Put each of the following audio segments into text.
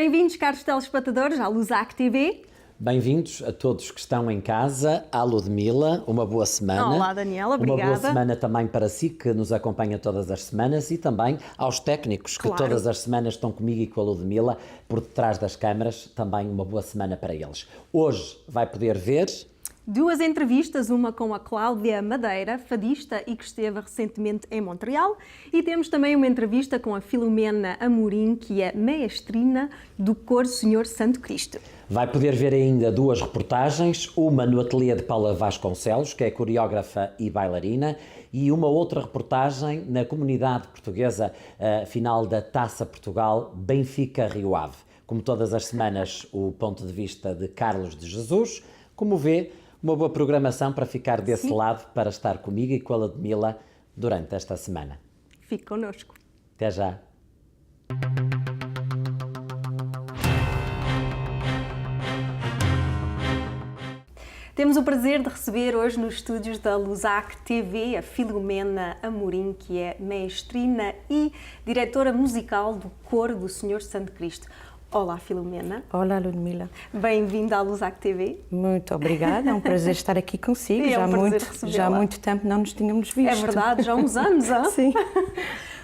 Bem-vindos, caros telespectadores, à Lusac TV. Bem-vindos a todos que estão em casa, à Ludmila, uma boa semana. Olá, Daniela, obrigada. Uma boa semana também para si, que nos acompanha todas as semanas, e também aos técnicos que todas as semanas estão comigo e com a Ludmila por detrás das câmaras, também uma boa semana para eles. Hoje vai poder ver... Duas entrevistas, uma com a Cláudia Madeira, fadista e que esteve recentemente em Montreal, e temos também uma entrevista com a Filomena Amorim, que é maestrina do Coro Senhor Santo Cristo. Vai poder ver ainda duas reportagens, uma no ateliê de Paula Vasconcelos, que é coreógrafa e bailarina, e uma outra reportagem na comunidade portuguesa final da Taça Portugal, Benfica-Rio Ave. Como todas as semanas, o ponto de vista de Carlos de Jesus. Como vê, uma boa programação para ficar desse lado, para estar comigo e com a Ludmila durante esta semana. Fique connosco. Até já. Temos o prazer de receber hoje nos estúdios da Lusac TV a Filomena Amorim, que é maestrina e diretora musical do Coro do Senhor Santo Cristo. Olá, Filomena. Olá, Ludmila. Bem-vinda à Lusac TV. Muito obrigada, é um prazer estar aqui consigo. Já há muito tempo não nos tínhamos visto. É verdade, já há uns anos, hein? Sim.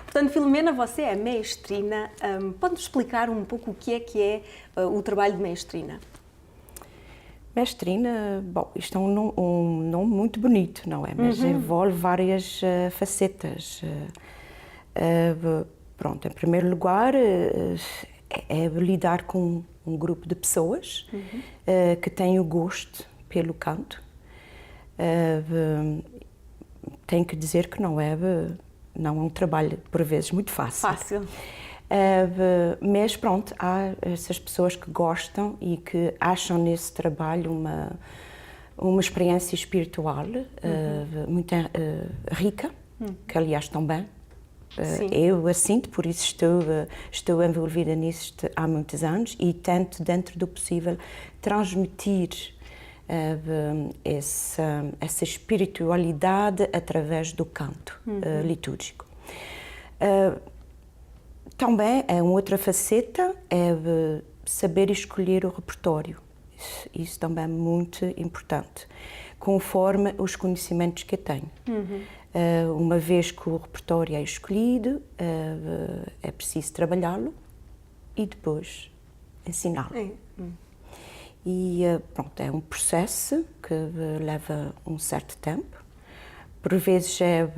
Portanto, Filomena, você é maestrina. Pode-nos explicar um pouco o que é o trabalho de maestrina? Maestrina, bom, isto é um nome muito bonito, não é? Mas envolve várias facetas. Pronto, em primeiro lugar, é lidar com um grupo de pessoas que têm o gosto pelo canto. Tenho que dizer que não é um trabalho, por vezes, muito fácil. Mas pronto, há essas pessoas que gostam e que acham nesse trabalho uma experiência espiritual muito rica, que aliás também eu a sinto, por isso estou envolvida nisso há muitos anos e tento, dentro do possível, transmitir essa espiritualidade através do canto litúrgico. Também é uma outra faceta, é saber escolher o repertório. Isso também é muito importante, conforme os conhecimentos que eu tenho. Uma vez que o repertório é escolhido, é preciso trabalhá-lo e depois ensiná-lo. E pronto, é um processo que leva um certo tempo, por vezes é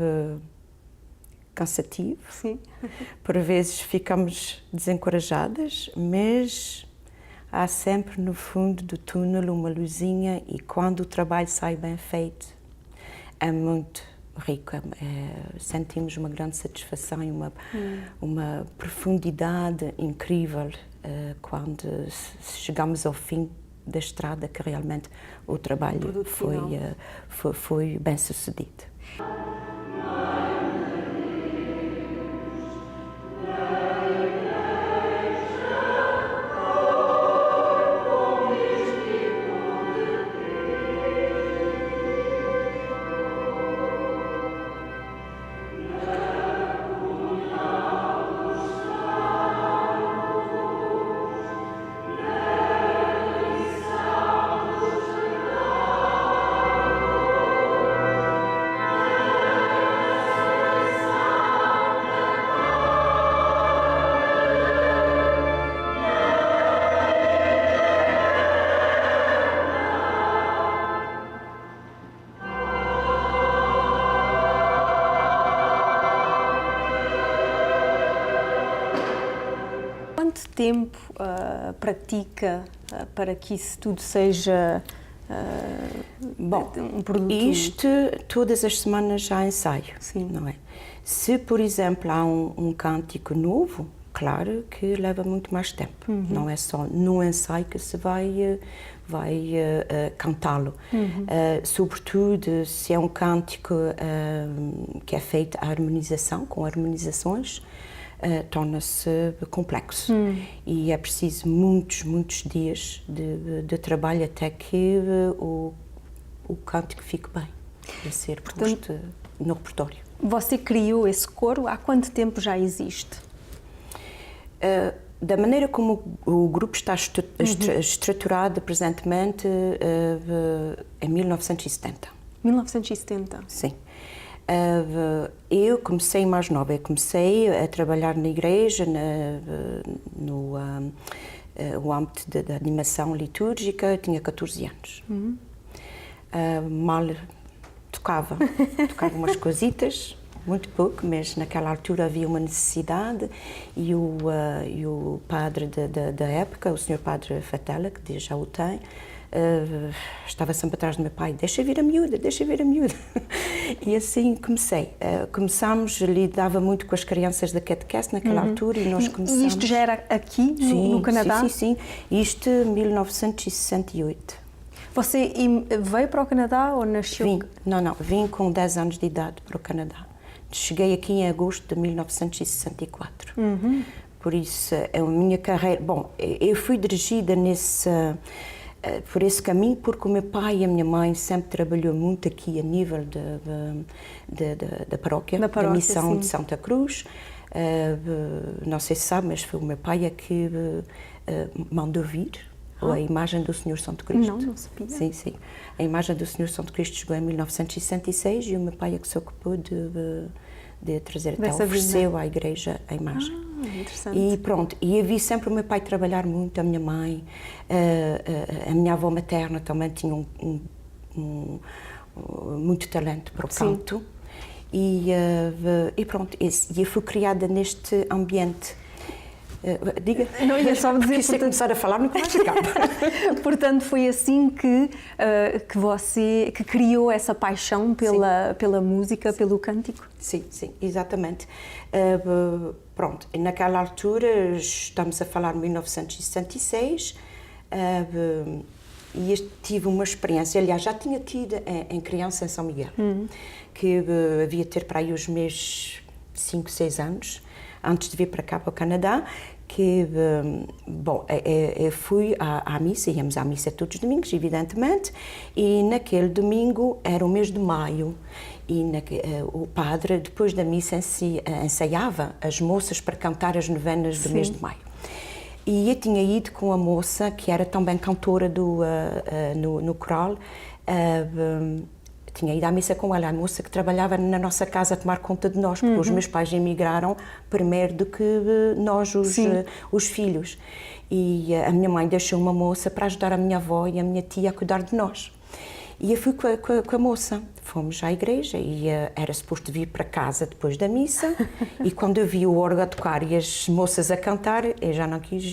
cansativo, por vezes ficamos desencorajadas, mas há sempre no fundo do túnel uma luzinha e quando o trabalho sai bem feito é muito rico, sentimos uma grande satisfação e uma profundidade incrível quando chegamos ao fim da estrada, que realmente o trabalho foi bem sucedido. Quanto tempo pratica para que isso tudo seja um produto? Isto, todas as semanas já ensaio, não é? Se, por exemplo, há um cântico novo, claro que leva muito mais tempo. Não é só no ensaio que se vai cantá-lo. Sobretudo se é um cântico que é feito a harmonização, com harmonizações, torna-se complexo e é preciso muitos dias de trabalho até que o cântico fique bem, para ser posto no repertório. Você criou esse coro, há quanto tempo já existe? Da maneira como o grupo está estruturado presentemente, em 1970. 1970? Sim. Eu comecei mais nova, eu comecei a trabalhar na igreja, no âmbito da animação litúrgica, tinha 14 anos. Mal tocava umas coisitas, muito pouco, mas naquela altura havia uma necessidade e o padre da época, o senhor padre Fatela, que já o tem, estava sempre atrás do meu pai, deixa vir a miúda. E assim comecei. Começámos, lidava muito com as crianças da catequese naquela altura e nós começámos... E isto já era aqui, no Canadá? Sim. Isto em 1968. Você veio para o Canadá ou nasceu? Vim com 10 anos de idade para o Canadá. Cheguei aqui em agosto de 1964. Por isso, a minha carreira... Bom, eu fui dirigida por esse caminho porque o meu pai e a minha mãe sempre trabalhou muito aqui a nível da paróquia, da missão de Santa Cruz. Não sei se sabe, mas foi o meu pai que mandou vir a imagem do Senhor Santo Cristo. Não sabia. Sim. A imagem do Senhor Santo Cristo chegou em 1966 e o meu pai é que se ocupou de trazer, até ofereceu à igreja a imagem. Interessante. E pronto, e eu vi sempre o meu pai trabalhar muito, a minha mãe, a minha avó materna também tinha muito talento para o canto. E pronto, eu fui criada neste ambiente. Diga. Não ia só dizer. Porque se começar a falar, nunca mais acaba. Portanto, foi assim que você criou essa paixão pela música, pelo cântico? Sim, exatamente. Pronto, naquela altura, estamos a falar de 1966, e tive uma experiência, aliás, já tinha tido em criança em São Miguel, que havia ter para aí os meus 5, 6 anos, antes de vir para cá, para o Canadá, que, bom, eu fui à missa, íamos à missa todos os domingos, evidentemente, e naquele domingo era o mês de maio, e o padre, depois da missa, ensaiava as moças para cantar as novenas do mês de maio. E eu tinha ido com a moça, que era também cantora no coral, tinha ido à missa com ela, a moça que trabalhava na nossa casa a tomar conta de nós, porque os meus pais emigraram primeiro do que nós, os filhos. E a minha mãe deixou uma moça para ajudar a minha avó e a minha tia a cuidar de nós. E eu fui com a moça, fomos à igreja e era suposto vir para casa depois da missa e quando eu vi o órgão a tocar e as moças a cantar, eu já não quis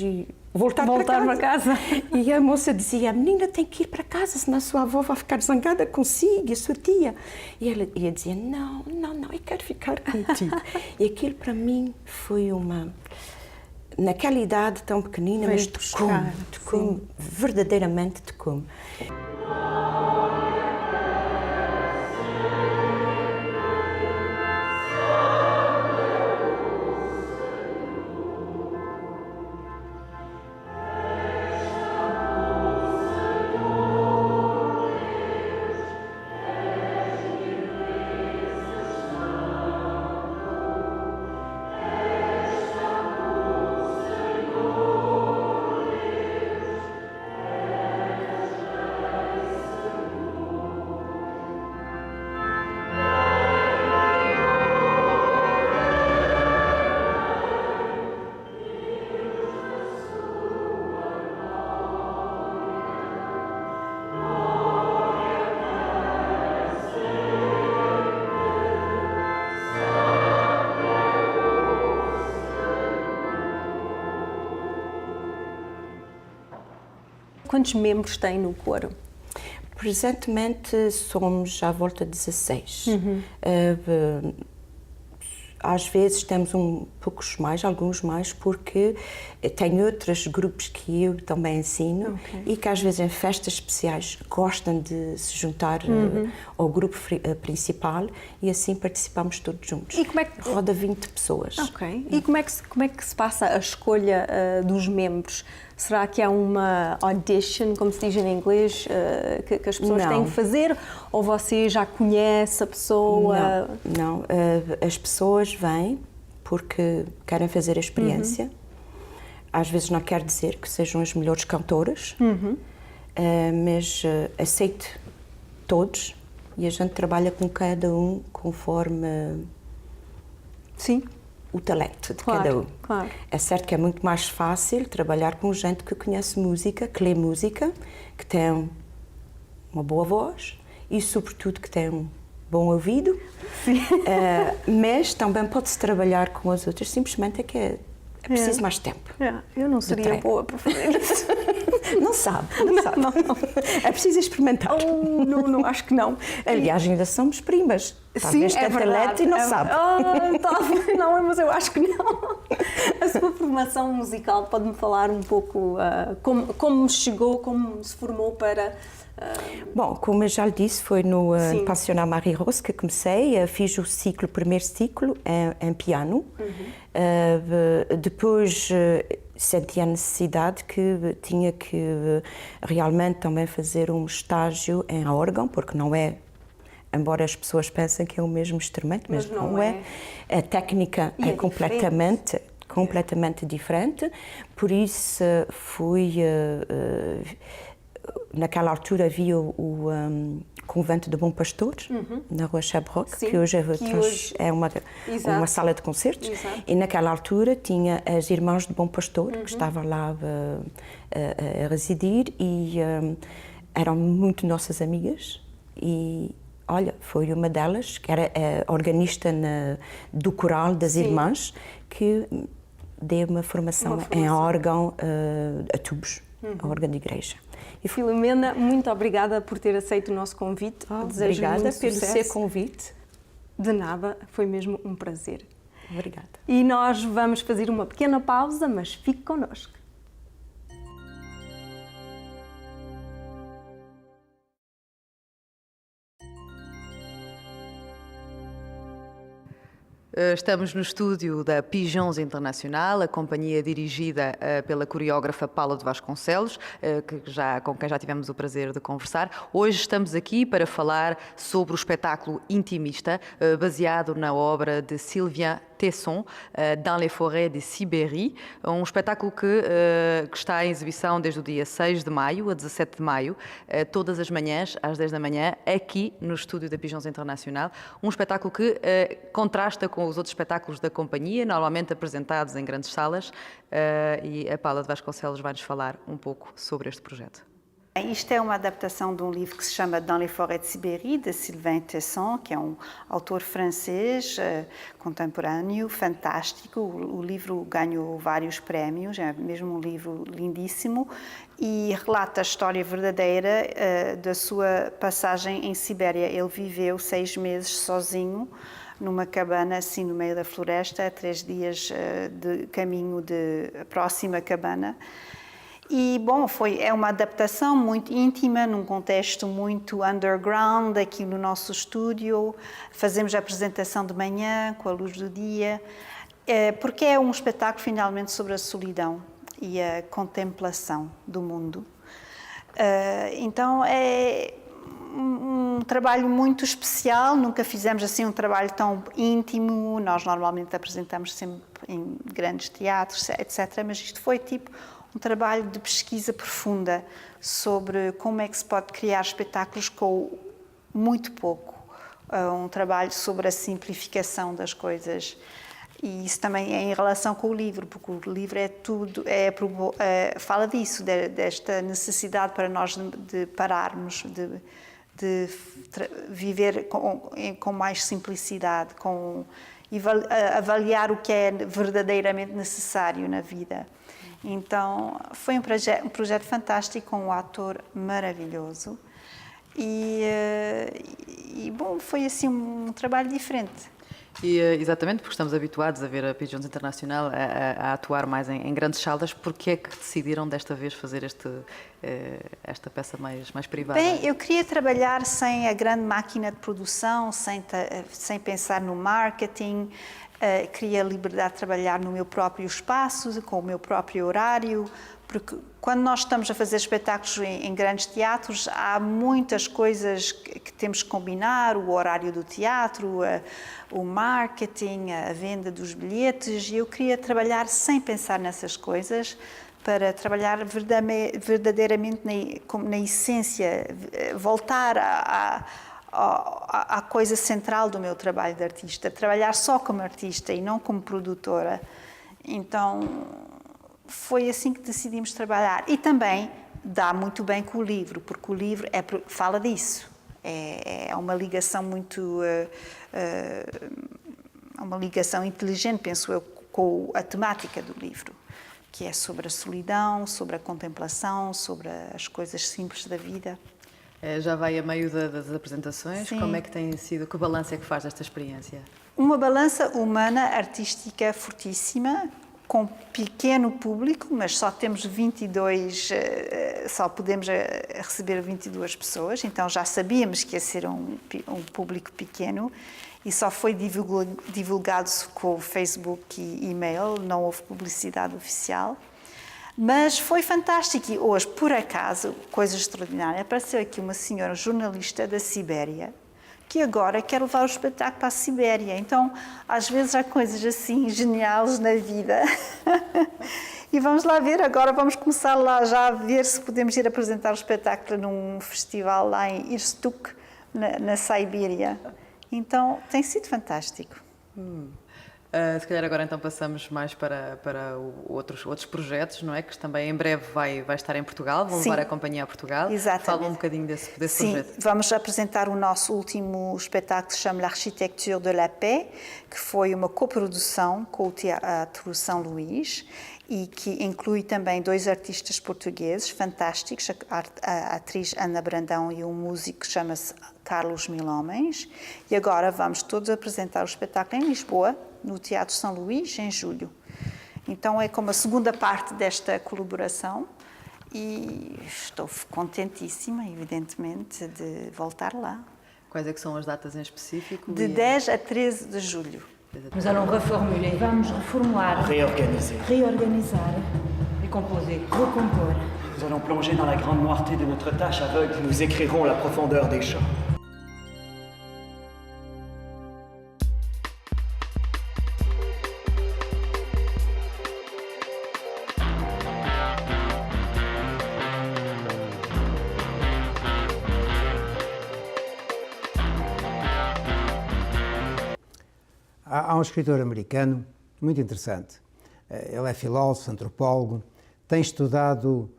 voltar para casa. E a moça dizia, a menina tem que ir para casa, senão a sua avó vai ficar zangada consigo e a sua tia. E ela dizia, não, eu quero ficar contigo. E aquilo para mim foi naquela idade tão pequenina, mas tocou-me, verdadeiramente tocou-me. Quantos membros tem no coro? Presentemente somos à volta de 16. Às vezes temos alguns mais, porque tem outros grupos que eu também ensino e que às vezes em festas especiais gostam de se juntar ao grupo principal e assim participamos todos juntos. E como é que... Roda 20 pessoas. E como é que se passa a escolha dos membros? Será que há uma audition, como se diz em inglês, que as pessoas têm que fazer? Ou você já conhece a pessoa? Não. As pessoas vêm porque querem fazer a experiência. às vezes não quer dizer que sejam as melhores cantoras, mas aceito todos e a gente trabalha com cada um conforme Sim. o talento de Claro, cada um. claro. É certo que é muito mais fácil trabalhar com gente que conhece música, que lê música, que tem uma boa voz e, sobretudo, que tem um bom ouvido. Sim. Mas também pode-se trabalhar com as outras, simplesmente é preciso mais tempo. Eu não seria treino. boa para fazer isso. Não sabe, não sabe. Não. É preciso experimentar. Não, acho que não. Aliás, ainda somos primas. Talvez Sim, é tenha verdade. talento e não sabe. Talvez não, mas eu acho que não. A sua formação musical, pode-me falar um pouco como chegou, como se formou para... Bom, como eu já lhe disse, foi no Sim. Pensionnat Marie Rose que comecei, fiz o primeiro ciclo em piano. Depois senti a necessidade que tinha que realmente também fazer um estágio em órgão, porque não é, embora as pessoas pensem que é o mesmo instrumento, mas não é. A técnica E é completamente diferente, por isso fui... Naquela altura havia o Convento de Bom Pastor, na Rua Shabrock, que hoje é uma sala de concertos. Exato. E naquela altura tinha as Irmãs de Bom Pastor, que estavam lá a residir e eram muito nossas amigas. E olha, foi uma delas, que era a organista do coral das Irmãs, que deu uma formação em órgão a tubos, a órgão de igreja. E Filomena, muito obrigada por ter aceito o nosso convite. Obrigada pelo seu convite. De nada, foi mesmo um prazer. Obrigada. E nós vamos fazer uma pequena pausa, mas fique connosco. Estamos no estúdio da Pigeons Internacional, a companhia dirigida pela coreógrafa Paula de Vasconcelos, com quem já tivemos o prazer de conversar. Hoje estamos aqui para falar sobre o espetáculo Intimista, baseado na obra de Sylvain Tesson, Dans les forêts de Sibérie, um espetáculo que está em exibição desde o dia 6 de maio a 17 de maio, todas as manhãs, às 10 da manhã, aqui no estúdio da Pigeons Internacional. Um espetáculo que contrasta com os outros espetáculos da companhia, normalmente apresentados em grandes salas, e a Paula de Vasconcelos vai-nos falar um pouco sobre este projeto. Isto é uma adaptação de um livro que se chama Dans les forêts de Sibérie, de Sylvain Tesson, que é um autor francês contemporâneo, fantástico. O livro ganhou vários prémios, é mesmo um livro lindíssimo, e relata a história verdadeira da sua passagem em Sibéria. Ele viveu 6 meses sozinho, numa cabana assim no meio da floresta, 3 dias de caminho da próxima cabana. E, bom, é uma adaptação muito íntima, num contexto muito underground, aqui no nosso estúdio. Fazemos a apresentação de manhã, com a luz do dia, porque é um espetáculo, finalmente, sobre a solidão e a contemplação do mundo. Então, é um trabalho muito especial, nunca fizemos assim um trabalho tão íntimo. Nós normalmente apresentamos sempre em grandes teatros, etc., mas isto foi tipo um trabalho de pesquisa profunda sobre como é que se pode criar espetáculos com muito pouco, um trabalho sobre a simplificação das coisas. E isso também é em relação com o livro, porque o livro é tudo, fala disso, desta necessidade para nós de pararmos, de viver com mais simplicidade, avaliar o que é verdadeiramente necessário na vida. Então, foi um projeto fantástico, com um ator maravilhoso e bom, foi assim um trabalho diferente. E, exatamente, porque estamos habituados a ver a Pigeons Internacional a atuar mais em grandes salas. Porquê é que decidiram desta vez fazer esta peça mais privada? Bem, eu queria trabalhar sem a grande máquina de produção, sem pensar no marketing. queria a liberdade de trabalhar no meu próprio espaço, com o meu próprio horário, porque quando nós estamos a fazer espetáculos em grandes teatros, há muitas coisas que temos que combinar, o horário do teatro, o marketing, a venda dos bilhetes, e eu queria trabalhar sem pensar nessas coisas, para trabalhar verdadeiramente na essência, voltar à coisa central do meu trabalho de artista, trabalhar só como artista e não como produtora. Então, foi assim que decidimos trabalhar. E também dá muito bem com o livro, porque o livro fala disso. É uma ligação muito... uma ligação inteligente, penso eu, com a temática do livro, que é sobre a solidão, sobre a contemplação, sobre as coisas simples da vida. Já vai a meio das apresentações. Sim. Como é que tem sido? Que balanço é que faz desta experiência? Uma balança humana, artística fortíssima, com pequeno público, mas só temos 22, só podemos receber 22 pessoas, então já sabíamos que ia ser um público pequeno e só foi divulgado com o Facebook e e-mail, não houve publicidade oficial. Mas foi fantástico e hoje, por acaso, coisa extraordinária, apareceu aqui uma senhora jornalista da Sibéria que agora quer levar o espetáculo para a Sibéria. Então, às vezes há coisas assim geniais na vida. E vamos lá ver, agora vamos começar lá já a ver se podemos ir apresentar o espetáculo num festival lá em Irstuk, na Sibéria. Então, tem sido fantástico. Se calhar agora então passamos mais para outros projetos, não é? Que também em breve vai estar em Portugal, vão levar a companhia a Portugal. Exatamente. Fala um bocadinho desse projeto. Sim, vamos apresentar o nosso último espetáculo que se chama L'Architecture de la Paix, que foi uma coprodução com o Teatro São Luís e que inclui também 2 artistas portugueses fantásticos, a atriz Ana Brandão e um músico que chama-se Carlos Milhomens. E agora vamos todos apresentar o espetáculo em Lisboa, no Teatro São Luís, em julho. Então é como a segunda parte desta colaboração e estou contentíssima, evidentemente, de voltar lá. Quais é que são as datas em específico? De 10 a 13 de julho. Nous allons reformuler, vamos reformular, Réorganiser, recomposer, recompor. Nous allons plonger dans la grande noirté de notre tâche aveugle. Nous écrirons la profondeur des champs. Há um escritor americano muito interessante. Ele é filósofo, antropólogo, tem estudado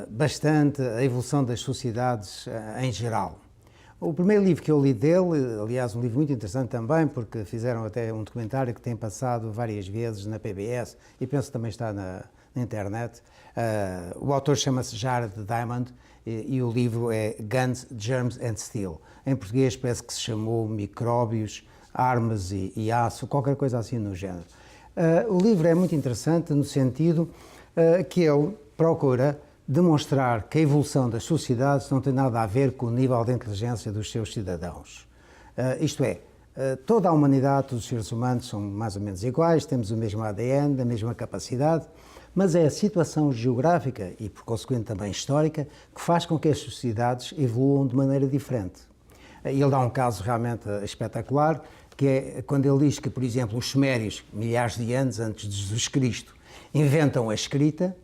bastante a evolução das sociedades em geral. O primeiro livro que eu li dele, aliás, um livro muito interessante também, porque fizeram até um documentário que tem passado várias vezes na PBS e penso que também está na internet. O autor chama-se Jared Diamond e o livro é Guns, Germs and Steel. Em português parece que se chamou Micróbios, Armas e Aço, qualquer coisa assim no género. O livro é muito interessante no sentido que ele procura demonstrar que a evolução das sociedades não tem nada a ver com o nível de inteligência dos seus cidadãos. Isto é, toda a humanidade, todos os seres humanos são mais ou menos iguais, temos o mesmo ADN, a mesma capacidade, mas é a situação geográfica e, por consequente, também histórica, que faz com que as sociedades evoluam de maneira diferente. Ele dá um caso realmente espetacular, que é quando ele diz que, por exemplo, os sumérios, milhares de anos antes de Jesus Cristo, inventam a escrita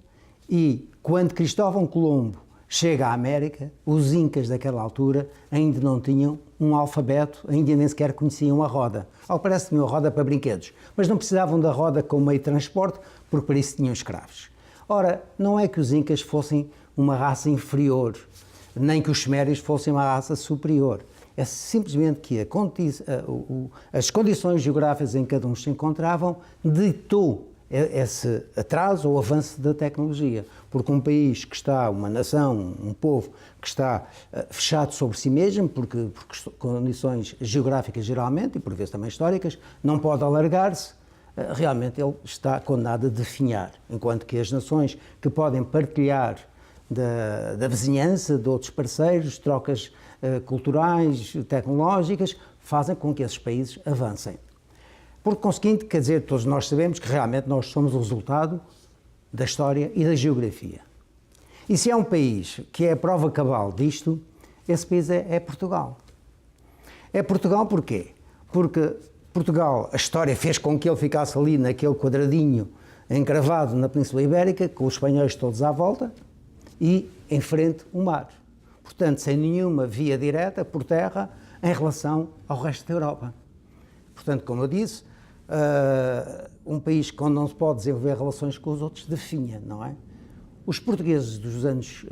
e, quando Cristóvão Colombo chega à América, os incas daquela altura ainda não tinham um alfabeto, ainda nem sequer conheciam a roda. Ao que parece que tinham a roda para brinquedos, mas não precisavam da roda como meio de transporte, porque para isso tinham escravos. Ora, não é que os incas fossem uma raça inferior, nem que os sumérios fossem uma raça superior. É simplesmente que as condições geográficas em que cada um se encontravam ditou esse atraso ou avanço da tecnologia. Porque um país que está, uma nação, um povo que está fechado sobre si mesmo, porque condições geográficas geralmente, e por vezes também históricas, não pode alargar-se, realmente ele está condenado a definhar. Enquanto que as nações que podem partilhar da vizinhança, de outros parceiros, trocas culturais, tecnológicas, fazem com que esses países avancem. Por conseguinte, quer dizer, todos nós sabemos que realmente nós somos o resultado da história e da geografia. E se há um país que é a prova cabal disto, esse país é Portugal. É Portugal porquê? Porque Portugal, a história fez com que ele ficasse ali naquele quadradinho encravado na Península Ibérica, com os espanhóis todos à volta e em frente o mar. Portanto, sem nenhuma via direta por terra em relação ao resto da Europa. Portanto, como eu disse, um país que não se pode desenvolver relações com os outros definha, não é? Os portugueses dos anos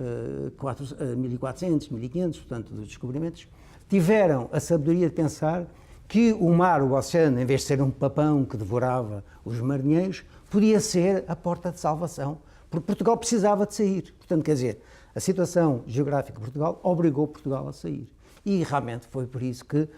1400, 1500, portanto, dos descobrimentos, tiveram a sabedoria de pensar que o mar, o oceano, em vez de ser um papão que devorava os marinheiros, podia ser a porta de salvação, porque Portugal precisava de sair. Portanto, quer dizer, a situação geográfica de Portugal obrigou Portugal a sair. E realmente foi por isso que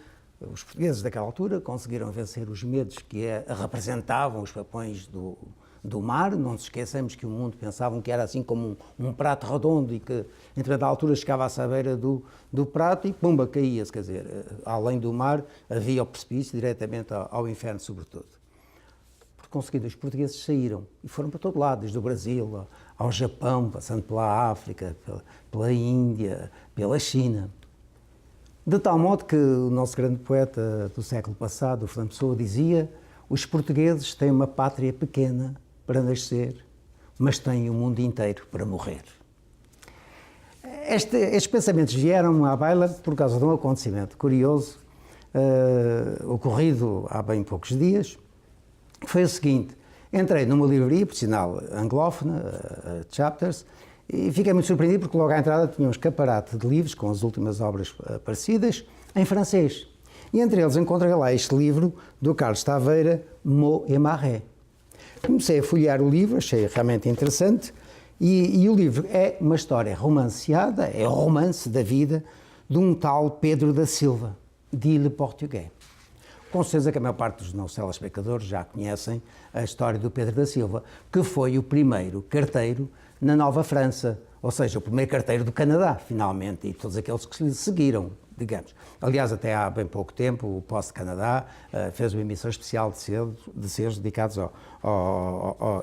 os portugueses daquela altura conseguiram vencer os medos que representavam os papões do mar. Não nos esqueçamos que o mundo pensavam que era assim como um prato redondo e que, entre a altura, chegava-se à beira do prato e, pumba, caía-se. Quer dizer, além do mar, havia o precipício diretamente ao inferno, sobretudo. Por conseguinte, os portugueses saíram e foram para todo lado, desde o Brasil ao Japão, passando pela África, pela Índia, pela China. De tal modo que o nosso grande poeta do século passado, o Fernando Pessoa, dizia: os portugueses têm uma pátria pequena para nascer, mas têm o mundo inteiro para morrer. Estes pensamentos vieram à baila por causa de um acontecimento curioso, ocorrido há bem poucos dias. Foi o seguinte: entrei numa livraria, por sinal anglófona, Chapters, e fiquei muito surpreendido porque logo à entrada tinha um escaparate de livros com as últimas obras aparecidas em francês. E entre eles encontrei lá este livro do Carlos Taveira, Mots et Marées. Comecei a folhear o livro, achei realmente interessante, e o livro é uma história romanceada, é o romance da vida de um tal Pedro da Silva, de Le Portugais. Com certeza que a maior parte dos nossos telespectadores já conhecem a história do Pedro da Silva, que foi o primeiro carteiro na Nova França, ou seja, o primeiro carteiro do Canadá, finalmente, e todos aqueles que lhe seguiram, digamos. Aliás, até há bem pouco tempo, o Post Canadá fez uma emissão especial de seres dedicados a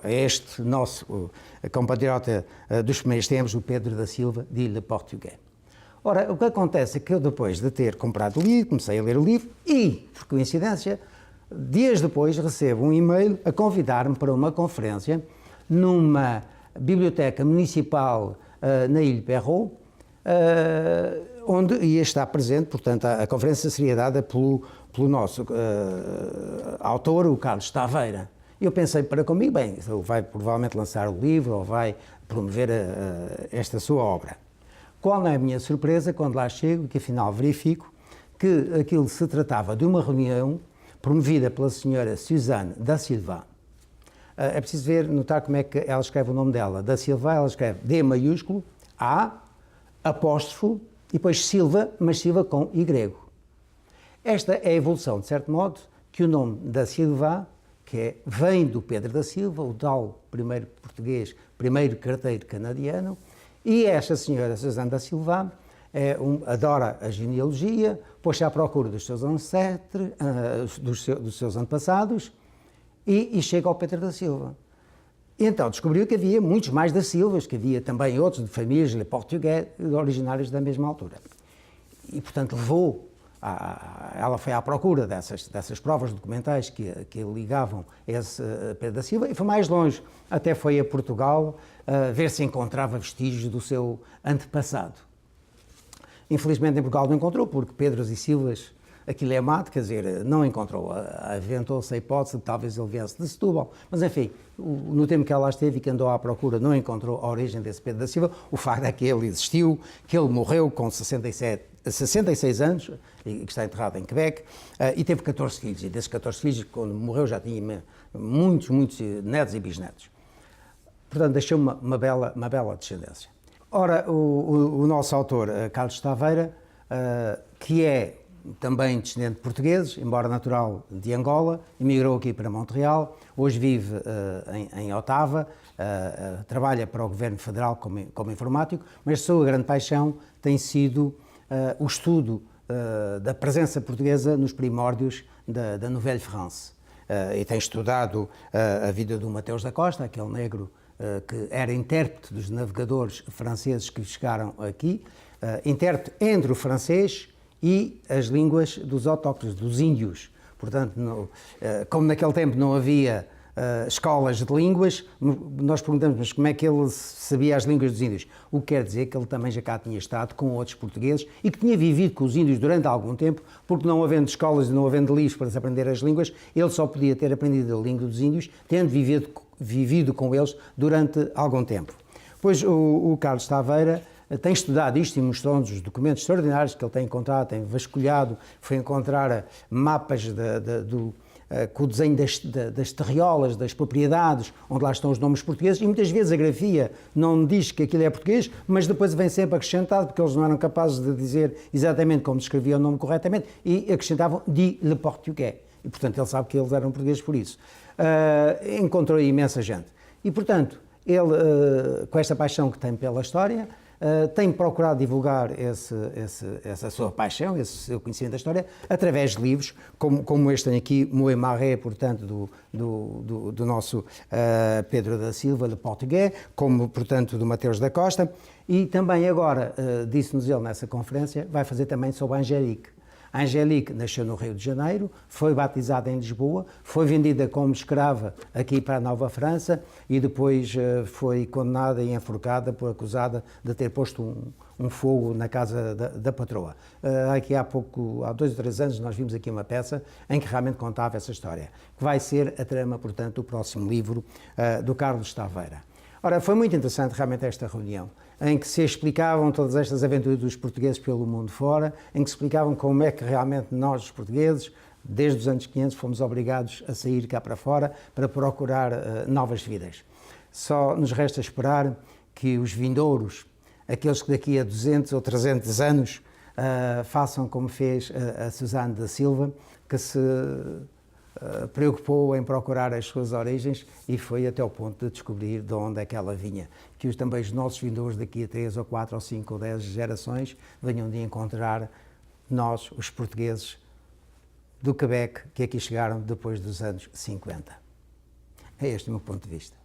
este nosso compatriota dos primeiros tempos, o Pedro da Silva, de Le Portugais. Ora, o que acontece é que eu, depois de ter comprado o livro, comecei a ler o livro e, por coincidência, dias depois recebo um e-mail a convidar-me para uma conferência numa biblioteca municipal na Ilha Perrot, onde ia estar presente. Portanto, a conferência seria dada pelo nosso autor, o Carlos Taveira. Eu pensei para comigo, bem, ele vai provavelmente lançar o livro ou vai promover esta sua obra. Qual é a minha surpresa quando lá chego e que afinal verifico que aquilo se tratava de uma reunião promovida pela senhora Suzanne da Silva. É preciso notar como é que ela escreve o nome dela. Da Silva, ela escreve D maiúsculo, A, apóstrofo, e depois Silva, mas Silva com Y. Esta é a evolução, de certo modo, que o nome da Silva, vem do Pedro da Silva, o tal primeiro português, primeiro carteiro canadiano, e esta senhora Suzanne da Silva adora a genealogia, pôs-se à procura dos seus ancestros, dos seus antepassados, e chega ao Pedro da Silva. E então descobriu que havia muitos mais da Silvas, que havia também outros de famílias de Português originários da mesma altura. E, portanto, ela foi à procura dessas provas documentais que ligavam esse Pedro da Silva e foi mais longe, até foi a Portugal ver se encontrava vestígios do seu antepassado. Infelizmente em Portugal não encontrou, porque Pedros e Silvas, aquilo é mato, quer dizer, não encontrou. Aventou-se a hipótese de talvez ele viesse de Setúbal, mas enfim, no tempo que ela lá esteve e que andou à procura, não encontrou a origem desse Pedro da Silva. O facto é que ele existiu, que ele morreu com 66 anos, e que está enterrado em Quebec, e teve 14 filhos, e desses 14 filhos, quando morreu, já tinha muitos netos e bisnetos. Portanto, deixou uma bela descendência. Ora, o nosso autor, Carlos Taveira, que é também descendente de portugueses, embora natural de Angola, emigrou aqui para Montreal, hoje vive em Ottawa, trabalha para o governo federal como informático, mas a sua grande paixão tem sido o estudo da presença portuguesa nos primórdios da Nouvelle France. e tem estudado a vida do Mateus da Costa, aquele negro que era intérprete dos navegadores franceses que chegaram aqui, intérprete entre o francês e as línguas dos autóctones, dos índios. Portanto, como naquele tempo não havia escolas de línguas, nós perguntamos, mas como é que ele sabia as línguas dos índios? O que quer dizer que ele também já cá tinha estado com outros portugueses e que tinha vivido com os índios durante algum tempo, porque não havendo escolas e não havendo livros para se aprender as línguas, ele só podia ter aprendido a língua dos índios, tendo vivido com eles durante algum tempo. Pois o Carlos Taveira tem estudado isto e mostrou-nos os documentos extraordinários que ele tem encontrado, tem vasculhado, foi encontrar mapas com o desenho das terriolas, das propriedades, onde lá estão os nomes portugueses, e muitas vezes a grafia não diz que aquilo é português, mas depois vem sempre acrescentado, porque eles não eram capazes de dizer exatamente como descreviam o nome corretamente, e acrescentavam "dit le portugais", e portanto ele sabe que eles eram portugueses por isso. Encontrou imensa gente. E portanto, ele, com esta paixão que tem pela história, tem procurado divulgar essa sua paixão, esse seu conhecimento da história, através de livros, como este tem aqui, Moé Maré, portanto, do nosso Pedro da Silva, de Português, como, portanto, do Mateus da Costa, e também agora, disse-nos ele nessa conferência, vai fazer também sobre a Angélique. A Angélique nasceu no Rio de Janeiro, foi batizada em Lisboa, foi vendida como escrava aqui para a Nova França e depois foi condenada e enforcada por acusada de ter posto um fogo na casa da patroa. Aqui há 2 ou 3 anos, nós vimos aqui uma peça em que realmente contava essa história, que vai ser a trama, portanto, do próximo livro do Carlos Taveira. Ora, foi muito interessante realmente esta reunião, em que se explicavam todas estas aventuras dos portugueses pelo mundo fora, em que se explicavam como é que realmente nós, os portugueses, desde os anos 500, fomos obrigados a sair cá para fora para procurar novas vidas. Só nos resta esperar que os vindouros, aqueles que daqui a 200 ou 300 anos façam como fez a Susana da Silva, que se preocupou em procurar as suas origens e foi até o ponto de descobrir de onde é que ela vinha. Que também os nossos vindouros daqui a 3 ou 4 ou 5 ou 10 gerações venham de encontrar nós, os portugueses do Quebec, que aqui chegaram depois dos anos 50. É este o meu ponto de vista.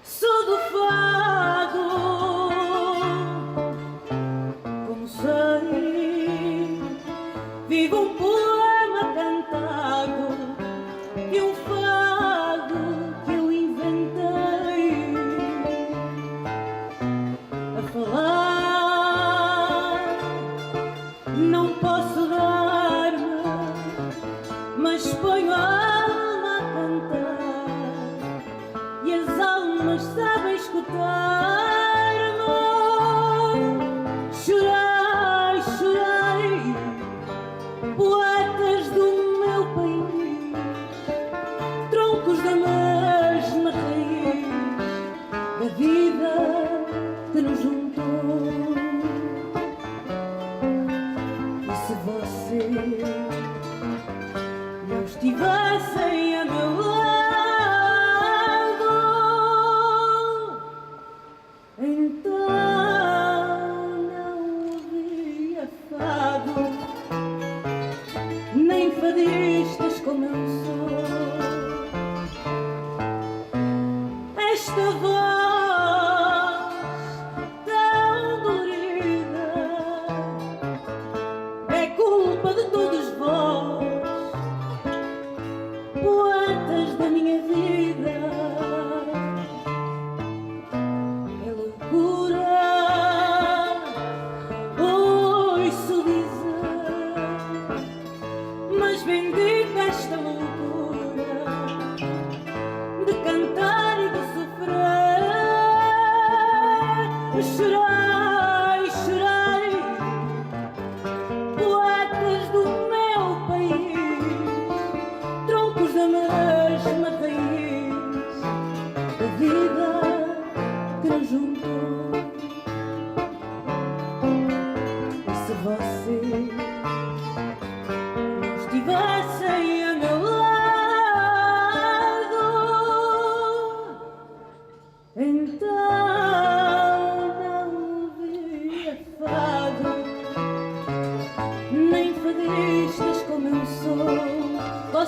Sou do fado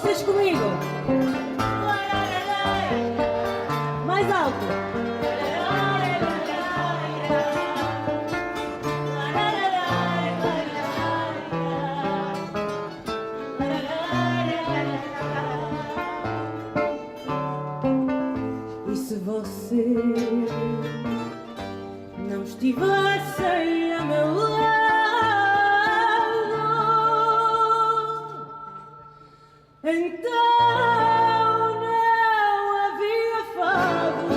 vocês comigo. Mais alto. E se você não estivesse aí a meu lado, então não havia fado,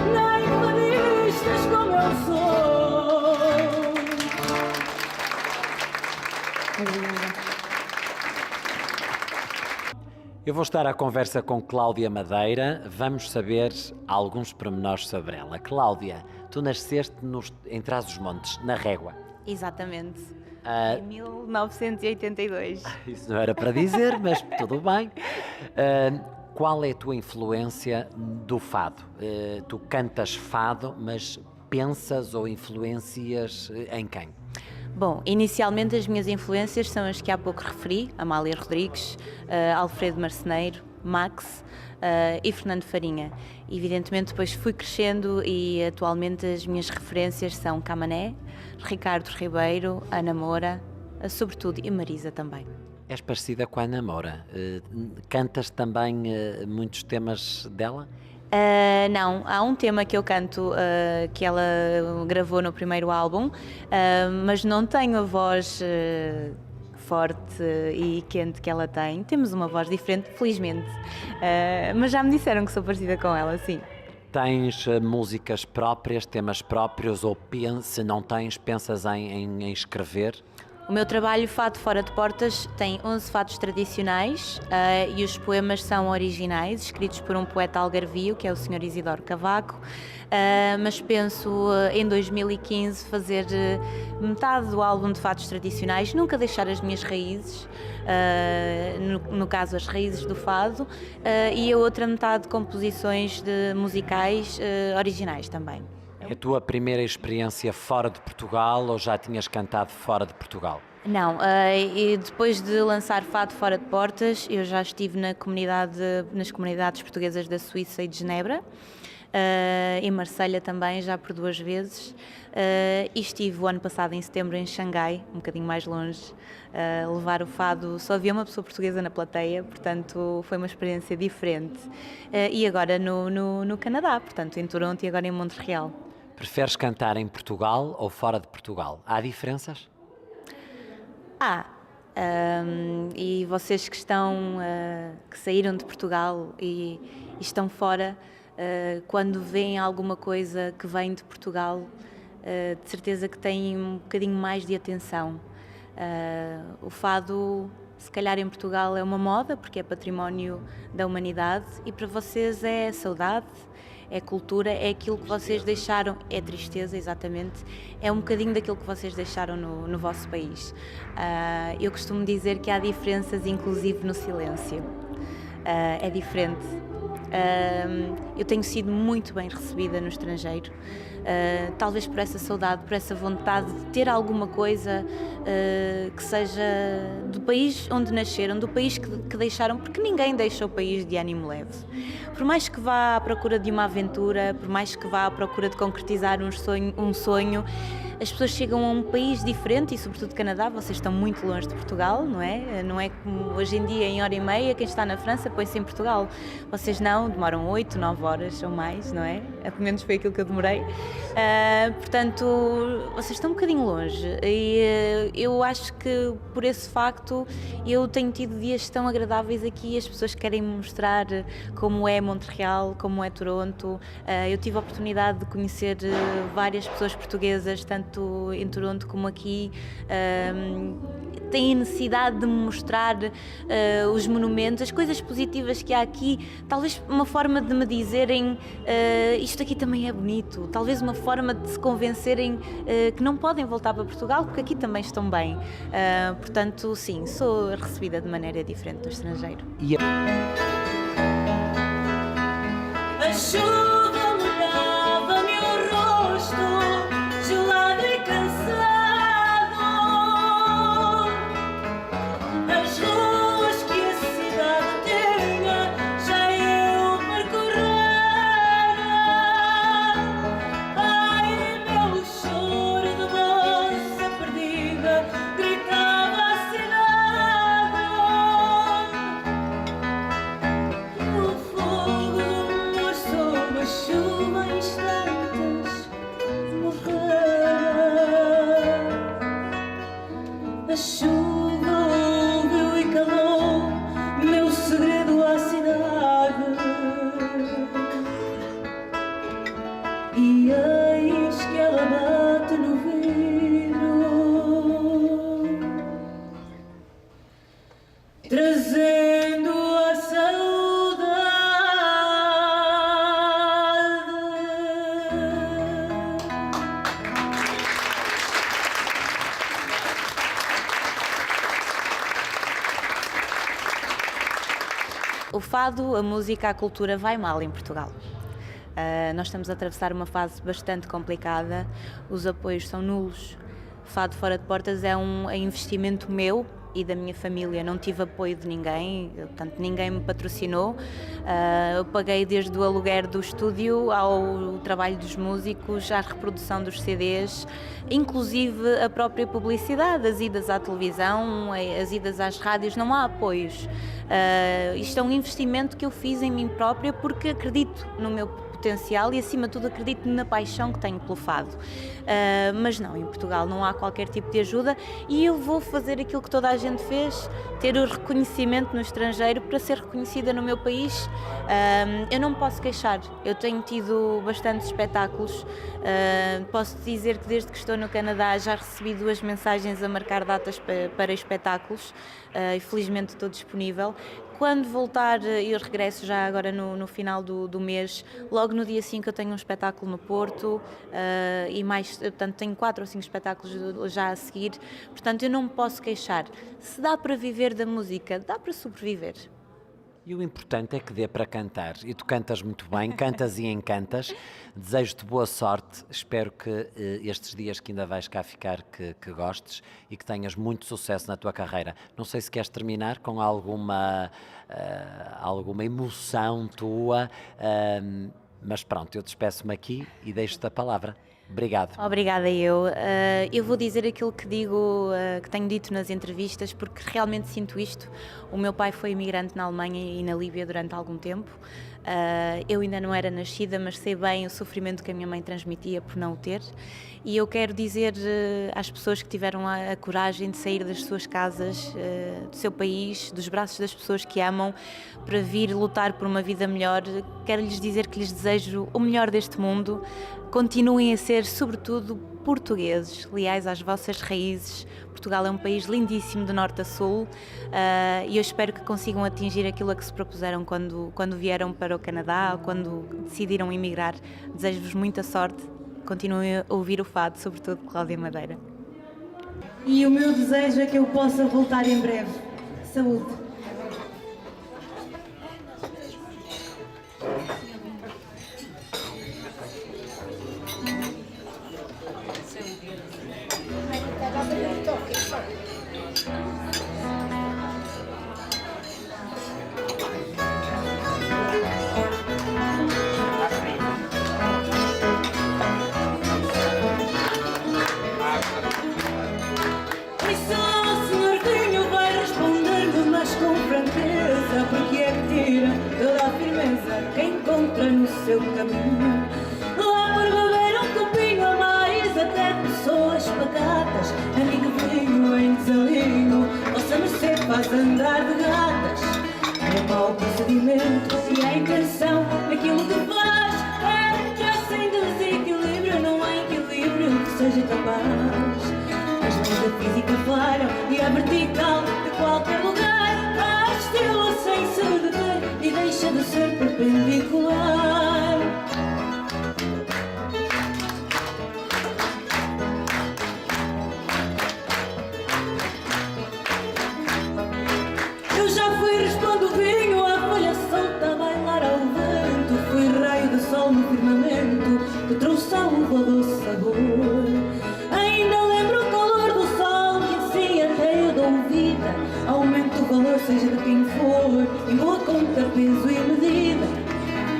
nem fadistas como eu sou. Eu vou estar à conversa com Cláudia Madeira. Vamos saber alguns pormenores sobre ela. Cláudia, tu nasceste em Trás-os-Montes, na Régua. Exatamente. Em 1982. Isso não era para dizer, mas tudo bem. Qual é a tua influência do fado? Tu cantas fado, mas pensas ou influencias em quem? Bom, inicialmente as minhas influências são as que há pouco referi, Amália Rodrigues, Alfredo Marceneiro, Max e Fernando Farinha. Evidentemente depois fui crescendo e atualmente as minhas referências são Camané, Ricardo Ribeiro, Ana Moura, sobretudo, e Marisa também. És parecida com a Ana Moura. Cantas também muitos temas dela? Não, há um tema que eu canto que ela gravou no primeiro álbum, mas não tenho a voz forte e quente que ela tem. Temos uma voz diferente, felizmente, mas já me disseram que sou parecida com ela, sim. Tens músicas próprias, temas próprios, ou se não tens, pensas em escrever? O meu trabalho Fado Fora de Portas tem 11 fados tradicionais e os poemas são originais, escritos por um poeta algarvio, que é o Sr. Isidoro Cavaco, mas penso em 2015 fazer metade do álbum de fados tradicionais, nunca deixar as minhas raízes, no caso as raízes do fado, e a outra metade de composições musicais originais também. É a tua primeira experiência fora de Portugal ou já tinhas cantado fora de Portugal? Não, e depois de lançar Fado Fora de Portas, eu já estive nas comunidades portuguesas da Suíça e de Genebra, em Marselha também, já por 2 vezes, e estive o ano passado em setembro em Xangai, um bocadinho mais longe, a levar o fado. Só havia uma pessoa portuguesa na plateia, portanto foi uma experiência diferente, e agora no Canadá, portanto em Toronto e agora em Montreal. Preferes cantar em Portugal ou fora de Portugal? Há diferenças? E vocês que saíram de Portugal e estão fora, quando veem alguma coisa que vem de Portugal, de certeza que têm um bocadinho mais de atenção. O fado, se calhar em Portugal é uma moda, porque é património da humanidade, e para vocês é saudade, é cultura, é aquilo que vocês deixaram, é tristeza, exatamente, é um bocadinho daquilo que vocês deixaram no vosso país. Eu costumo dizer que há diferenças, inclusive no silêncio. É diferente. Eu tenho sido muito bem recebida no estrangeiro, talvez por essa saudade, por essa vontade de ter alguma coisa que seja do país onde nasceram, do país que deixaram, porque ninguém deixa o país de ânimo leve. Por mais que vá à procura de uma aventura, por mais que vá à procura de concretizar um sonho, as pessoas chegam a um país diferente e, sobretudo, Canadá. Vocês estão muito longe de Portugal, não é? Não é como hoje em dia, em hora e meia, quem está na França põe-se em Portugal. Vocês não, demoram 8, 9 horas ou mais, não é? Pelo menos foi aquilo que eu demorei. Portanto, vocês estão um bocadinho longe e eu acho que, por esse facto, eu tenho tido dias tão agradáveis aqui. As pessoas querem mostrar como é Montreal, como é Toronto. Eu tive a oportunidade de conhecer várias pessoas portuguesas, tanto em Toronto como aqui, têm necessidade de me mostrar os monumentos, as coisas positivas que há aqui, talvez uma forma de me dizerem isto aqui também é bonito, talvez uma forma de se convencerem que não podem voltar para Portugal porque aqui também estão bem. Portanto, sim, sou recebida de maneira diferente do estrangeiro. A chuva molhava-me o rosto, gelado e cansado. As ruas que a cidade A chuva ouviu e calou meu segredo à cidade. E eis que ela bate no vidro, trazendo a saudade. O fado, a música, a cultura vai mal em Portugal. Nós estamos a atravessar uma fase bastante complicada, os apoios são nulos. Fado Fora de Portas é um investimento meu e da minha família, não tive apoio de ninguém, portanto ninguém me patrocinou. Eu paguei desde o aluguer do estúdio ao trabalho dos músicos, à reprodução dos CDs, inclusive a própria publicidade, as idas à televisão, as idas às rádios, não há apoios. Isto é um investimento que eu fiz em mim própria porque acredito no meu potencial e, acima de tudo, acredito na paixão que tenho pelo fado. Mas não, em Portugal não há qualquer tipo de ajuda e eu vou fazer aquilo que toda a gente fez, ter o reconhecimento no estrangeiro para ser reconhecida no meu país. Eu não me posso queixar, eu tenho tido bastantes espetáculos, posso dizer que desde que estou no Canadá já recebi 2 mensagens a marcar datas para espetáculos e felizmente estou disponível. Quando voltar, eu regresso já agora no final do mês, logo no dia 5 eu tenho um espetáculo no Porto e mais, portanto tenho 4 ou 5 espetáculos já a seguir, portanto eu não me posso queixar. Se dá para viver da música, dá para sobreviver. E o importante é que dê para cantar. E tu cantas muito bem, cantas e encantas. Desejo-te boa sorte. Espero que estes dias que ainda vais cá ficar, que gostes e que tenhas muito sucesso na tua carreira. Não sei se queres terminar com alguma emoção tua, mas pronto, eu despeço-me aqui e deixo-te a palavra. Obrigado. Obrigada eu. Eu vou dizer aquilo que digo, que tenho dito nas entrevistas, porque realmente sinto isto. O meu pai foi imigrante na Alemanha e na Líbia durante algum tempo. Eu ainda não era nascida, mas sei bem o sofrimento que a minha mãe transmitia por não o ter. E eu quero dizer às pessoas que tiveram a coragem de sair das suas casas, do seu país, dos braços das pessoas que amam, para vir lutar por uma vida melhor, quero-lhes dizer que lhes desejo o melhor deste mundo. Continuem a ser, sobretudo, portugueses, leais às vossas raízes. Portugal é um país lindíssimo de norte a sul e eu espero que consigam atingir aquilo a que se propuseram quando vieram para o Canadá ou quando decidiram emigrar. Desejo-vos muita sorte. Continuem a ouvir o fado, sobretudo Cláudia Madeira. E o meu desejo é que eu possa voltar em breve. Saúde. No seu caminho, lá por beber um copinho a mais, até pessoas pacatas, amigo vinho em desalinho, vossa mercê faz andar de gatas. É mau procedimento se a intenção naquilo que faz é já sem desequilíbrio, não há equilíbrio que seja capaz. As leis da física falham e a vertical de qualquer lugar faz estilo sem se deter e deixa de ser perpendicular. Eu já fui respondo vinho, a folha solta a bailar ao vento, fui raio de sol no firmamento que trouxe a um doce sabor. Ainda lembro o calor do sol que assim até eu dou vida, aumento o valor seja de quem for, em boa conta, peso e medida.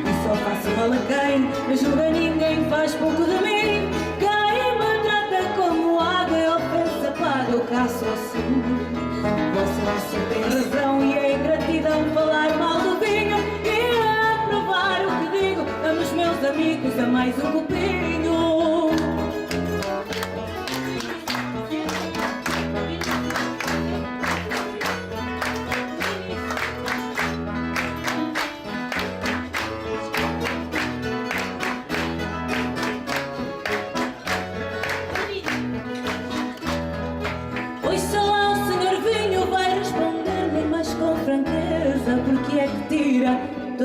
E só faço mal a quem me julga, ninguém faz pouco de mim. Quem me trata como água é ofensa paga, eu caço assim. Vossa mercê tem razão e é ingratidão falar mal do vinho e a provar o que digo. Amo os meus amigos a mais um copinho.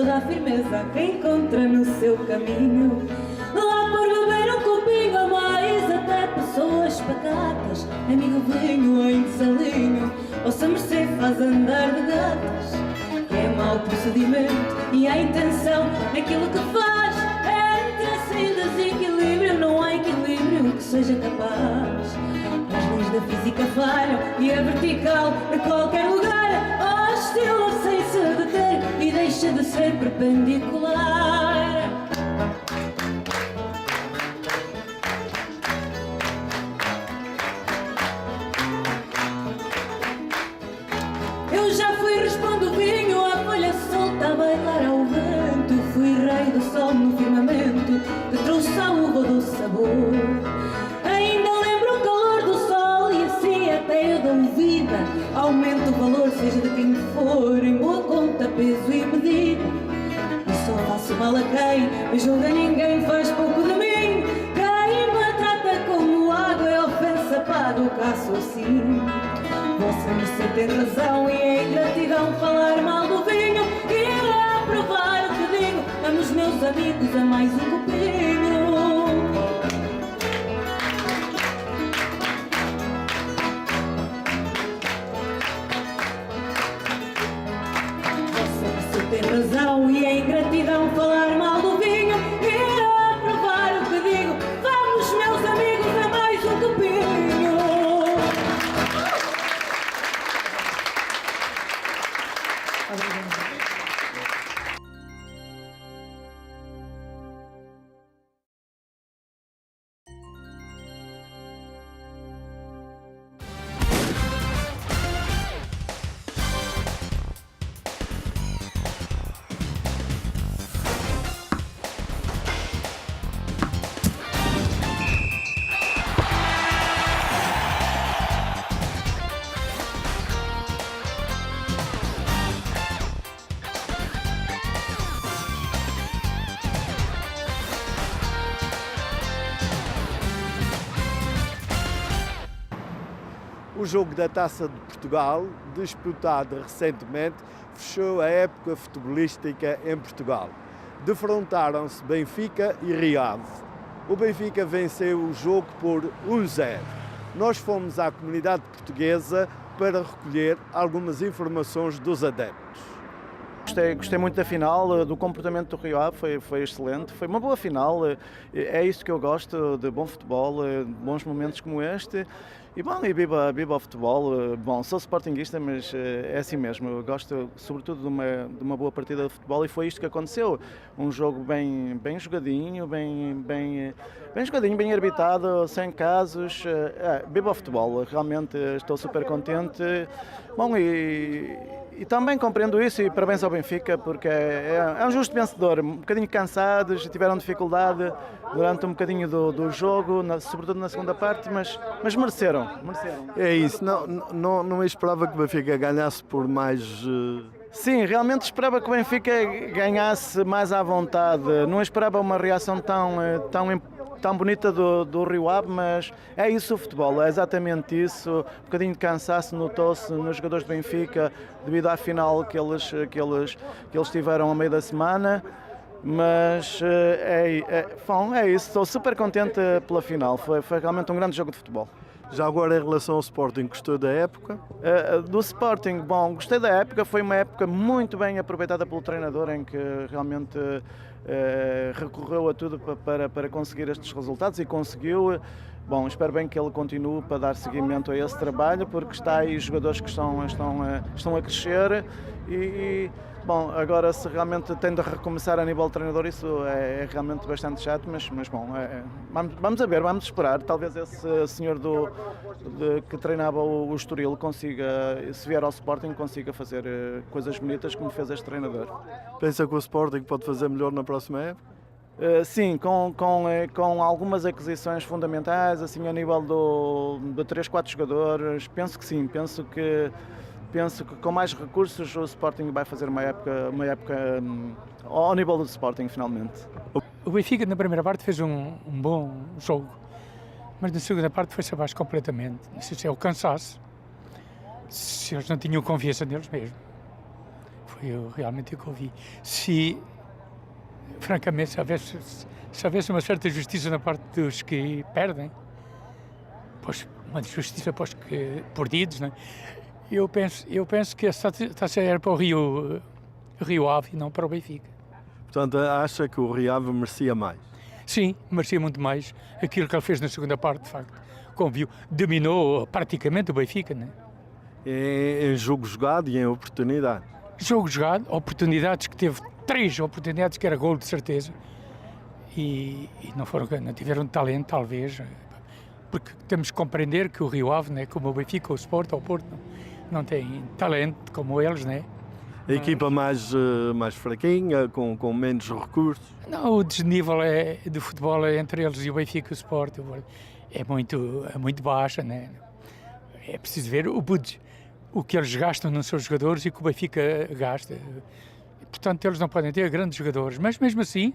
toda a firmeza que encontra no seu caminho. Lá por beber um copinho a mais, até pessoas pacatas, amigo vinho em desalinho, vossa mercê faz andar de gatas. Que é mau procedimento e a intenção naquilo que faz, entre assim desequilíbrio, não há equilíbrio que seja capaz. As leis da física falham e a vertical a qualquer lugar oscila sem se deter e deixa de ser perpendicular. Eu já fui, respondo vinho, a folha solta a bailar ao vento. Fui rei do sol no firmamento, que trouxe à uva do sabor. Ainda lembro o calor do sol e assim até eu dou vida. Aumento o valor, seja de quem for, em boa conta, peso e medida. E só faço mal a quem me julga, ninguém faz pouco de mim. Quem me trata como água é ofensa, pago o caço assim. Vossa mercê tem razão e é ingratidão falar mal do vinho e a provar o que digo. Vamos, meus amigos, a mais um copinho. Vossa mercê tem razão e é ingratidão falar mal do vinho e a provar o que digo. Vamos, meus amigos, a mais um copinho. O jogo da Taça de Portugal, disputado recentemente, fechou a época futebolística em Portugal. Defrontaram-se Benfica e Rio Ave. O Benfica venceu o jogo por 1-0. Nós fomos à comunidade portuguesa para recolher algumas informações dos adeptos. Gostei muito da final, do comportamento do Rio Ave, foi excelente, foi uma boa final, é isso que eu gosto, de bom futebol, de bons momentos como este. E bom, e viva o futebol. Bom, sou sportinguista, mas é assim mesmo. Eu gosto sobretudo de uma boa partida de futebol e foi isto que aconteceu. Um jogo bem jogadinho, bem jogadinho, bem arbitrado, sem casos. Viva o futebol, realmente estou super contente. Bom, e também compreendo isso e parabéns ao Benfica, porque é um justo vencedor. Um bocadinho cansados, tiveram dificuldade durante um bocadinho do jogo, sobretudo na segunda parte, mas mereceram. É isso, não esperava que o Benfica ganhasse por mais... Sim, realmente esperava que o Benfica ganhasse mais à vontade, não esperava uma reação tão bonita do Rio Ave, mas é isso o futebol, é exatamente isso, um bocadinho de cansaço notou-se nos jogadores do Benfica devido à final que eles tiveram ao meio da semana, mas é isso, estou super contente pela final, foi realmente um grande jogo de futebol. Já agora em relação ao Sporting, gostou da época? Do Sporting, bom, gostei da época, foi uma época muito bem aproveitada pelo treinador em que realmente recorreu a tudo para conseguir estes resultados e conseguiu. Bom, espero bem que ele continue para dar seguimento a esse trabalho, porque está aí jogadores que estão a crescer e bom, agora se realmente tem de recomeçar a nível de treinador, isso é realmente bastante chato, mas bom, vamos a ver, vamos esperar. Talvez esse senhor que treinava o Estoril consiga, se vier ao Sporting, consiga fazer coisas bonitas como fez este treinador. Pensa que o Sporting pode fazer melhor na próxima época? Sim, com algumas aquisições fundamentais, assim a nível de 3, 4 jogadores, penso que sim, penso que com mais recursos o Sporting vai fazer uma época ao nível do Sporting finalmente. O Benfica na primeira parte fez um bom jogo, mas na segunda parte foi-se abaixo completamente. Isso é o cansaço, se eles não tinham confiança neles mesmo. foi realmente o que eu vi. Se, francamente, se houvesse uma certa justiça na parte dos que perdem, pois uma justiça para os que perdidos, né? Eu penso que a taça era para o Rio Ave e não para o Benfica. Portanto, acha que o Rio Ave merecia mais? Sim, merecia muito mais aquilo que ele fez na segunda parte, de facto. Como viu, dominou praticamente o Benfica, né? Em jogo jogado e em oportunidade. Jogo jogado, oportunidades que teve 3 oportunidades que era gol de certeza e não tiveram talento, talvez, porque temos que compreender que o Rio Ave, né, como o Benfica, o Sport, o Porto, não tem talento como eles, né? A equipa mais fraquinha, com menos recursos? Não, o desnível do futebol entre eles e o Benfica e o Sport é muito baixa, né? É preciso ver o que eles gastam nos seus jogadores e o que o Benfica gasta. Portanto, eles não podem ter grandes jogadores, mas mesmo assim,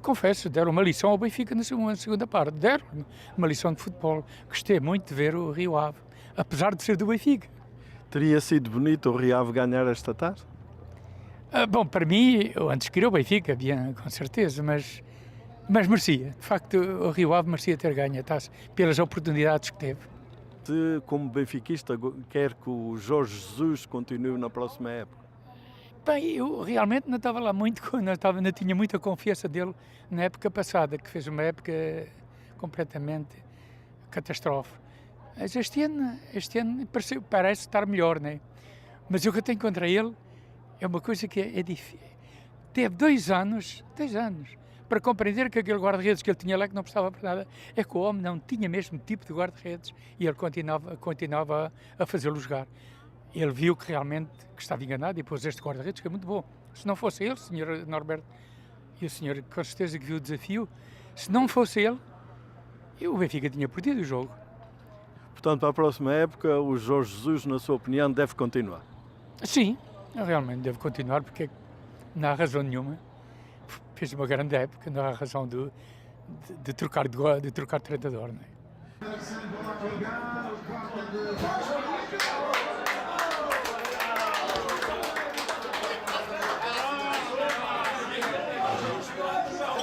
confesso, deram uma lição ao Benfica na segunda parte. Deram uma lição de futebol. Gostei muito de ver o Rio Ave, apesar de ser do Benfica. Teria sido bonito o Rio Ave ganhar esta taça? Bom, para mim, eu antes queria o Benfica, bien, com certeza, mas merecia. De facto, o Rio Ave merecia ter ganho a taça, pelas oportunidades que teve. Se, como benfiquista, quer que o Jorge Jesus continue na próxima época? Bem, eu realmente não estava lá muito, não tinha muita confiança dele na época passada, que fez uma época completamente catástrofe. Mas este ano parece estar melhor, né? Mas o que eu tenho contra ele é uma coisa que é difícil. Teve 2 anos, para compreender que aquele guarda-redes que ele tinha lá, que não prestava para nada, é que o homem não tinha mesmo tipo de guarda-redes e ele continuava a fazê-lo jogar. Ele viu que realmente que estava enganado e pôs este guarda-redes, que é muito bom. Se não fosse ele, o senhor Norberto, e o senhor com certeza que viu o desafio, se não fosse ele, o Benfica tinha perdido o jogo. Portanto, para a próxima época, o Jorge Jesus, na sua opinião, deve continuar? Sim, realmente deve continuar, porque não há razão nenhuma. Fez uma grande época, não há razão de trocar treinador, não é?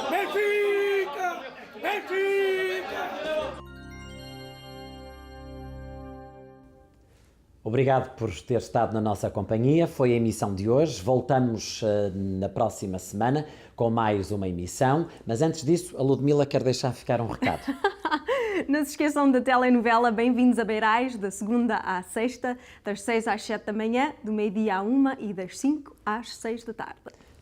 Benfica! Benfica! Obrigado por ter estado na nossa companhia. Foi a emissão de hoje. Voltamos na próxima semana com mais uma emissão. Mas antes disso, a Ludmila quer deixar ficar um recado. Não se esqueçam da telenovela Bem-vindos a Beirais, da segunda à sexta, das 6 às 7 da manhã, do meio-dia à 1 e das 5 às 6 da tarde.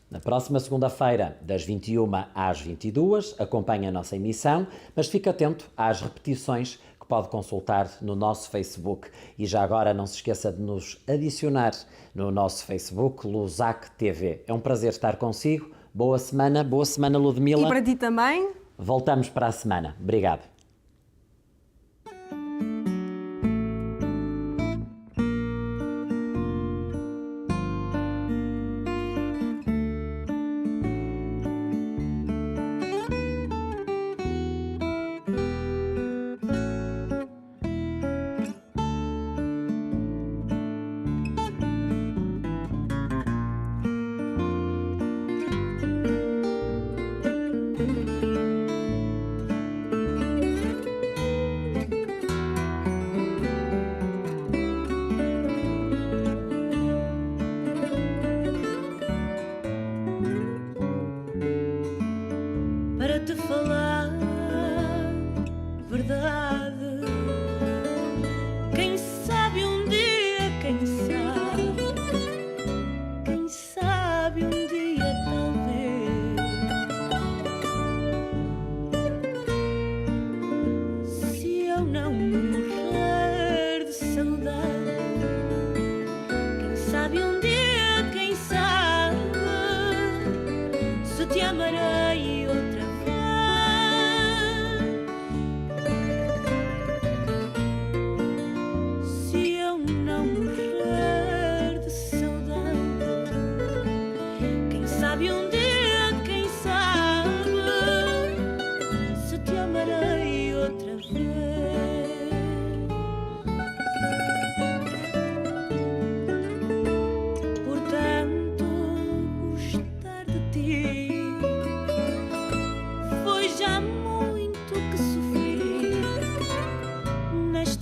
Na próxima segunda-feira, das 21 às 22, acompanhe a nossa emissão, mas fique atento às repetições que pode consultar no nosso Facebook. E já agora não se esqueça de nos adicionar no nosso Facebook, Lusac TV. É um prazer estar consigo. Boa semana, Ludmila. E para ti também. Voltamos para a semana. Obrigado.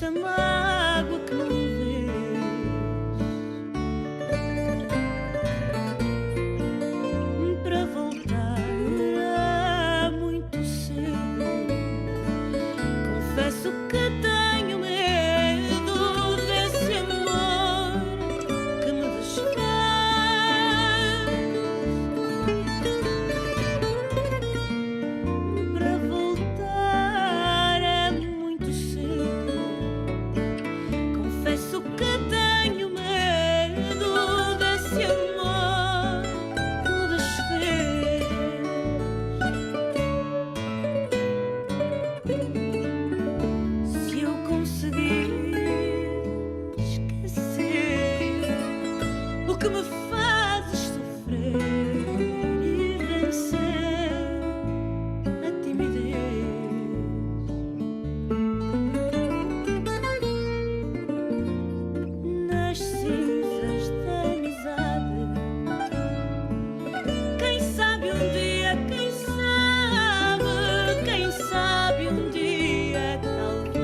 essa mágoa que não vês. Para voltar é muito cedo. Confesso que tenho medo desse amor que me desfaz. Para voltar é muito cedo. Confesso que tenho medo desse amor que me desfez. Se eu conseguir esquecer o que me fazes sofrer e vencer a timidez, nas cinzas da amizade, quem sabe um dia, quem sabe um dia, talvez.